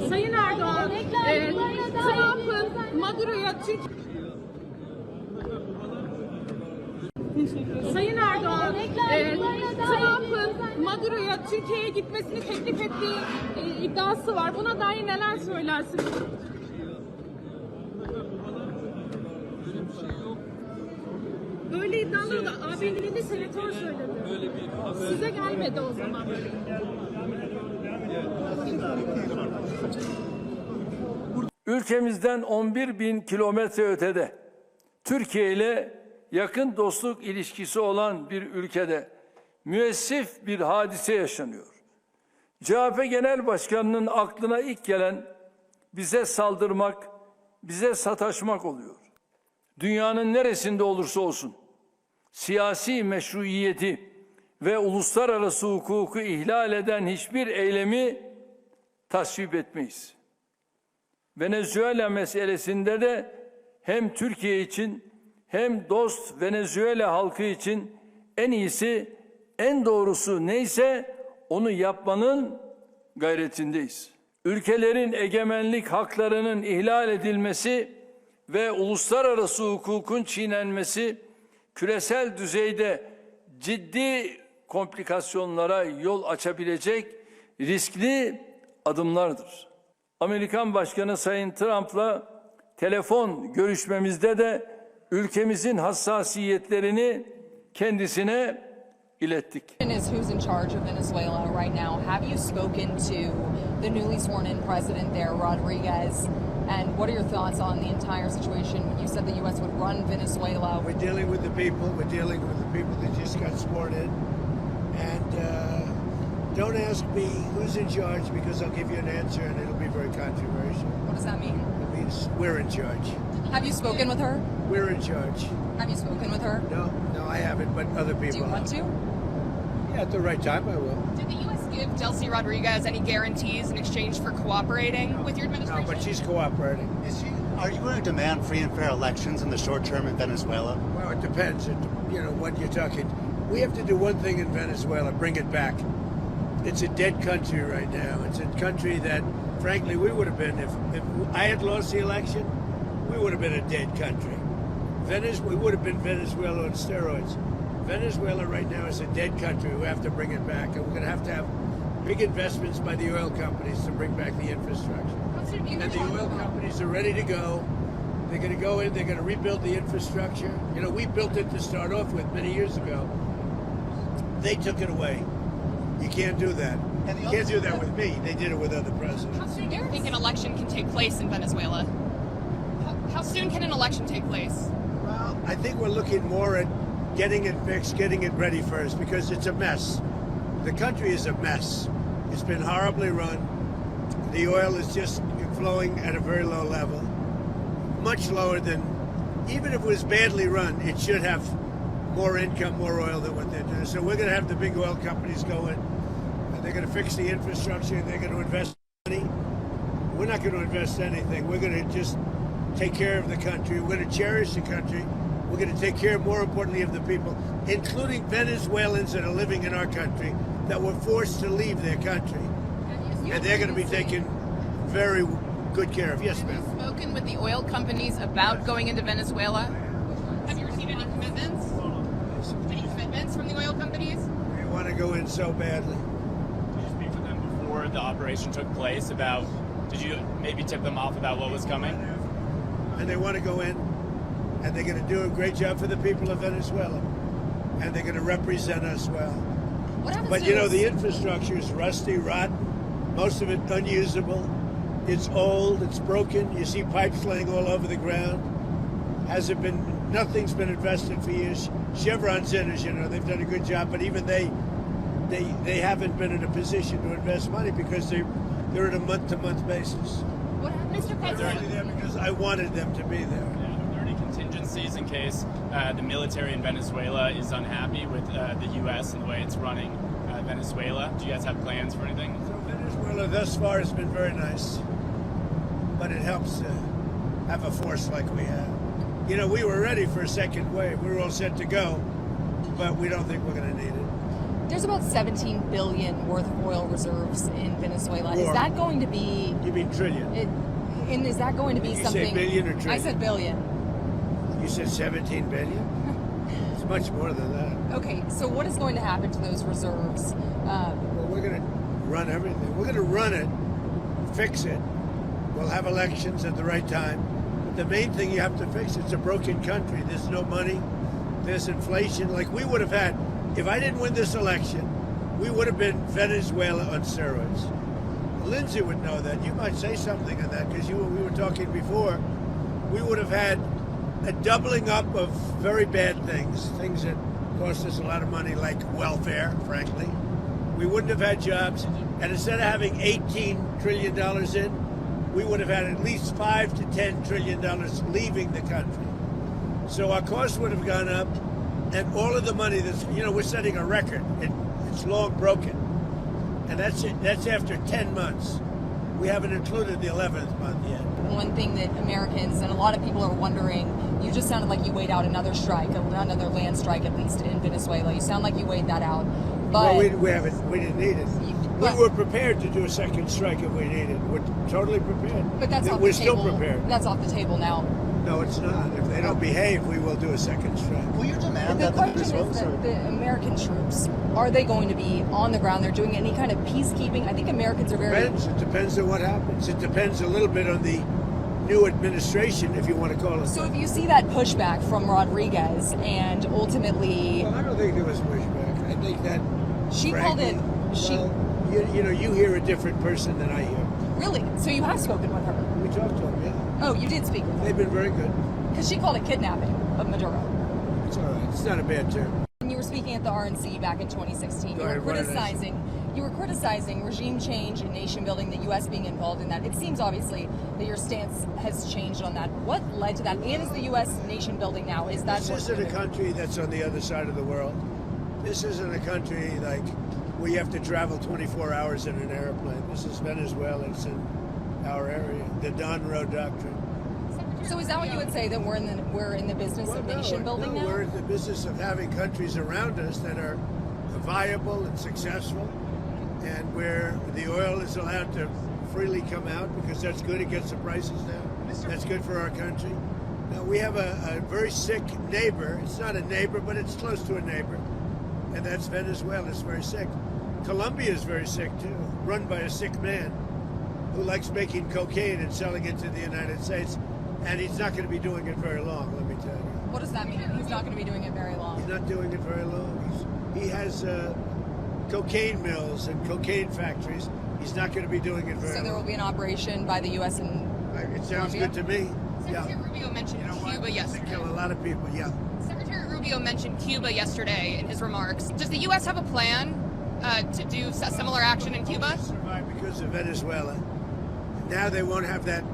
Sayın Erdoğan, Trump'ın Maduro'ya Sayın Erdoğan, Trump'ın Maduro'ya Türkiye'ye gitmesini teklif ettiği iddiası var. Buna dair neler söylersiniz? Böyle iddiaları da ABD'li senatör söyledi. Size gelmedi o zaman. Ülkemizden 11.000 kilometre ötede, Türkiye ile yakın dostluk ilişkisi olan bir ülkede müessif bir hadise yaşanıyor. CHP Genel Başkanı'nın aklına ilk gelen bize saldırmak, bize sataşmak oluyor. Dünyanın neresinde olursa olsun siyasi meşruiyeti ve uluslararası hukuku ihlal eden hiçbir eylemi tasvip etmeyiz. Venezuela meselesinde de hem Türkiye için hem dost Venezuela halkı için en iyisi, en doğrusu neyse onu yapmanın gayretindeyiz. Ülkelerin egemenlik haklarının ihlal edilmesi ve uluslararası hukukun çiğnenmesi küresel düzeyde ciddi komplikasyonlara yol açabilecek riskli adımlardır. Amerikan Başkanı Sayın Trump'la telefon görüşmemizde de ülkemizin hassasiyetlerini kendisine ilettik. Who's in charge of Venezuela right now? Have you spoken to the newly sworn-in president there, Rodriguez? And what are your thoughts on the entire situation? You said the U.S. would run Venezuela. We're dealing with the people. We're dealing with the people that just got sworn in. And don't ask me who's in charge because I'll give you an answer and it'll be very controversial. What does that mean? It means we're in charge. Have you spoken with her? We're in charge. Have you spoken with her? No, I haven't, but other people Do you want to? Yeah, at the right time I will. Did the U.S. give Delcy Rodriguez any guarantees in exchange for cooperating with your administration? No, but she's cooperating. Are you going to demand free and fair elections in the short term in Venezuela? Well, it depends. What you're talking. We have to do one thing in Venezuela, bring it back. It's a dead country right now. It's a country that, frankly, we would have been, if I had lost the election, we would have been a dead country. We would have been Venezuela on steroids. Venezuela right now is a dead country. We have to bring it back. And we're going to have big investments by the oil companies to bring back the infrastructure. And the oil companies are ready to go. They're going to go in, they're going to rebuild the infrastructure. We built it to start off with many years ago. They took it away. You can't do that. You can't do that with me. They did it with other presidents. How soon do you think an election can take place in Venezuela? How soon can an election take place? Well, I think we're looking more at getting it fixed, getting it ready first, because it's a mess. The country is a mess. It's been horribly run. The oil is just flowing at a very low level, much lower than, even if it was badly run, it should have more income, more oil than what they're doing. So we're going to have the big oil companies go in, and they're going to fix the infrastructure, and they're going to invest money. We're not going to invest anything. We're going to just take care of the country. We're going to cherish the country. We're going to take care, more importantly, of the people, including Venezuelans that are living in our country that were forced to leave their country. And they're going to be taken very good care of. Yes, ma'am. Have you spoken with the oil companies about going into Venezuela? Have you received any commitments? Any commitments from the oil companies? We want to go in so badly. Did you speak with them before the operation took place did you maybe tip them off about what was coming? And they want to go in, and they're going to do a great job for the people of Venezuela. And they're going to represent us well. But the infrastructure is rusty, rotten, most of it unusable. It's old, it's broken. You see pipes laying all over the ground. Nothing's been invested for years. Chevron's in, as you know, they've done a good job, but even they haven't been in a position to invest money because they're at a month-to-month basis. What happened, Mr. They're only there because I wanted them to be there. Are there any contingencies in case the military in Venezuela is unhappy with the U.S. and the way it's running Venezuela? Do you guys have plans for anything? So Venezuela thus far has been very nice, but it helps to have a force like we have. We were ready for a second wave. We were all set to go, but we don't think we're going to need it. There's about 17 billion worth of oil reserves in Venezuela. Is More. that going to be? You mean trillion? And is that going to be Did you something? say billion or trillion? I said billion. You said 17 billion? It's much more than that. Okay, so what is going to happen to those reserves? Well, we're going to run everything. We're going to run it, fix it. We'll have elections at the right time. But the main thing you have to fix, it's a broken country. There's no money. There's inflation. Like we would have had, if I didn't win this election, we would have been Venezuela on steroids. Lindsay would know that. You might say something on that because we were talking before. We would have had a doubling up of very bad things that cost us a lot of money, like welfare, frankly. We wouldn't have had jobs. And instead of having $18 trillion in, we would have had at least $5 to $10 trillion leaving the country. So our costs would have gone up, and all of the money we're setting a record. It's long broken. And that's it. That's after 10 months. We haven't included the 11th month yet. One thing that Americans and a lot of people are wondering, you just sounded like you weighed out another strike, another land strike at least in Venezuela. You sound like you weighed that out. But Well, we didn't need it. We were prepared to do a second strike if we needed it. We're totally prepared. But that's off We're the table. still prepared. That's off the table now. No, it's not. If they don't behave, we will do a second strike. Will you demand The that the question is Venezuelans that the American troops, are they going to be on the ground? They're doing any kind of peacekeeping? I think Americans are very... It depends on what happens. It depends a little bit on the new administration, if you want to call it. So if you see that pushback from Rodriguez and ultimately... Well, I don't think there was pushback. I think that She frankly, called it... you hear a different person than I hear. Really? So you have spoken with her? We talked to them, yeah. Oh, you did speak with her? They've been very good. Because she called it kidnapping of Maduro. It's all right. It's not a bad term. When you were speaking at the RNC back in 2016, Go ahead, what did I say? you were criticizing regime change and nation building, the U.S. being involved in that. It seems obviously that your stance has changed on that. What led to that? And is the U.S. nation building now? Is that This isn't a country that's on the other side of the world. This isn't a country like where you have to travel 24 hours in an airplane. This is Venezuela. It's in our area. The Don Road Doctrine. So is that what you would say, that we're in the business of nation building now? We're in the business of having countries around us that are viable and successful, and where the oil is allowed to freely come out because that's good. It gets the prices down. That's good for our country. Now we have a very sick neighbor. It's not a neighbor, but it's close to a neighbor, and that's Venezuela. It's very sick. Colombia is very sick too, run by a sick man who likes making cocaine and selling it to the United States. And he's not going to be doing it very long, let me tell you. What does that mean? He's not going to be doing it very long. He's not doing it very long. He has cocaine mills and cocaine factories. He's not going to be doing it very long. So there will be an operation by the U.S. and It sounds good to me. Secretary Rubio mentioned Cuba yesterday. They kill a lot of people, yeah. Secretary Rubio mentioned Cuba yesterday in his remarks. Does the U.S. have a plan to do similar action in Cuba? Survive because of Venezuela. Now they won't have that